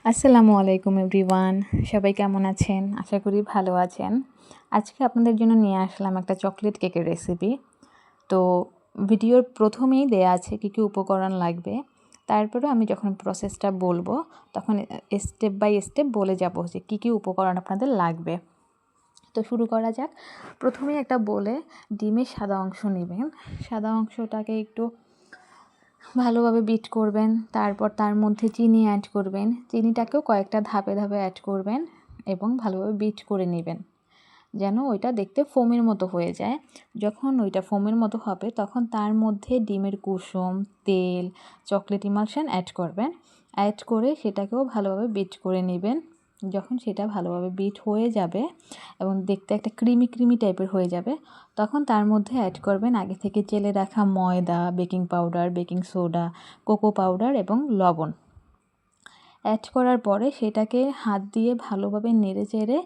আসসালামু আলাইকুম এভরিওয়ান, সবাই কেমন আছেন? আশা করি ভালো আছেন। আজকে আপনাদের জন্য নিয়ে আসলাম একটা চকলেট কেকের রেসিপি। তো ভিডিওর প্রথমেই দেয়া আছে কী কী উপকরণ লাগবে। তারপরেও আমি যখন প্রসেসটা বলবো তখন স্টেপ বাই স্টেপ বলে যাব যে কী কী উপকরণ আপনাদের লাগবে। তো শুরু করা যাক। প্রথমেই একটা বলে ডিমের সাদা অংশ নেবেন। সাদা অংশটাকে একটু ভালোভাবে বিট করবেন, তারপর তার মধ্যে চিনি অ্যাড করবেন। চিনিটাকেও কয়েকটা ধাপে ধাপে অ্যাড করবেন এবং ভালোভাবে বিট করে নেবেন যেন ওইটা দেখতে ফোমের মতো হয়ে যায়। যখন ওইটা ফোমের মতো হবে তখন তার মধ্যে ডিমের কুসুম, তেল, চকলেট ইমালশন অ্যাড করবেন। অ্যাড করে সেটাকেও ভালোভাবে বিট করে নেবেন। যখন সেটা ভালোভাবে বিট হয়ে যাবে এবং দেখতে একটা ক্রিমি টাইপের হয়ে যাবে, তখন তার মধ্যে অ্যাড করবেন আগে থেকে চেলে রাখা ময়দা, baking powder, baking soda, cocoa powder এবং লবণ। অ্যাড করার পরে সেটাকে হাত দিয়ে ভালোভাবে নেড়ে চেড়ে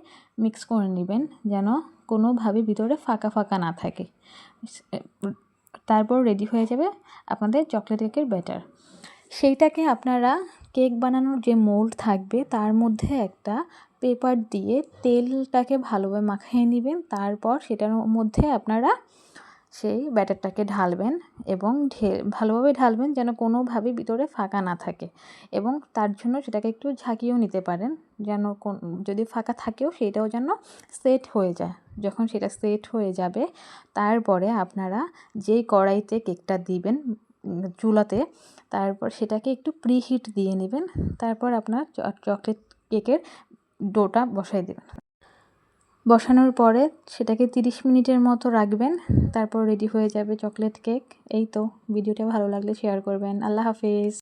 মিক্স করে নেবেন যেন কোনোভাবে ভিতরে ফাঁকা ফাঁকা না থাকে। তারপর রেডি হয়ে যাবে আপনাদের চকলেট কেকের ব্যাটার। সেইটাকে আপনারা কেক বানানোর যে মোল্ড থাকবে তার মধ্যে একটা পেপার দিয়ে তেলটাকে ভালোভাবে মাখিয়ে নেবেন। তারপর সেটার মধ্যে আপনারা সেই ব্যাটারটাকে ঢালবেন এবং ভালোভাবে ঢালবেন যেন কোনোভাবে ভিতরে ফাঁকা না থাকে, এবং তার জন্য সেটাকে একটু ঝাঁকিয়েও নিতে পারেন যেন যদি ফাঁকা থাকেও সেটাও যেন সেট হয়ে যায়। যখন সেটা সেট হয়ে যাবে তারপরে আপনারা যেই কড়াইতে কেকটা দিবেন চুলাতে, তারপর সেটাকে একটু প্রিহিট দিয়ে নেবেন। তারপর আপনার চকলেট কেকের ডোটা বসাই দেবেন। বসানোর পরে সেটাকে 30 মিনিটের মতো রাখবেন। তারপর রেডি হয়ে যাবে চকলেট কেক। এই তো, ভিডিওটা ভালো লাগলে শেয়ার করবেন। আল্লাহ হাফেজ।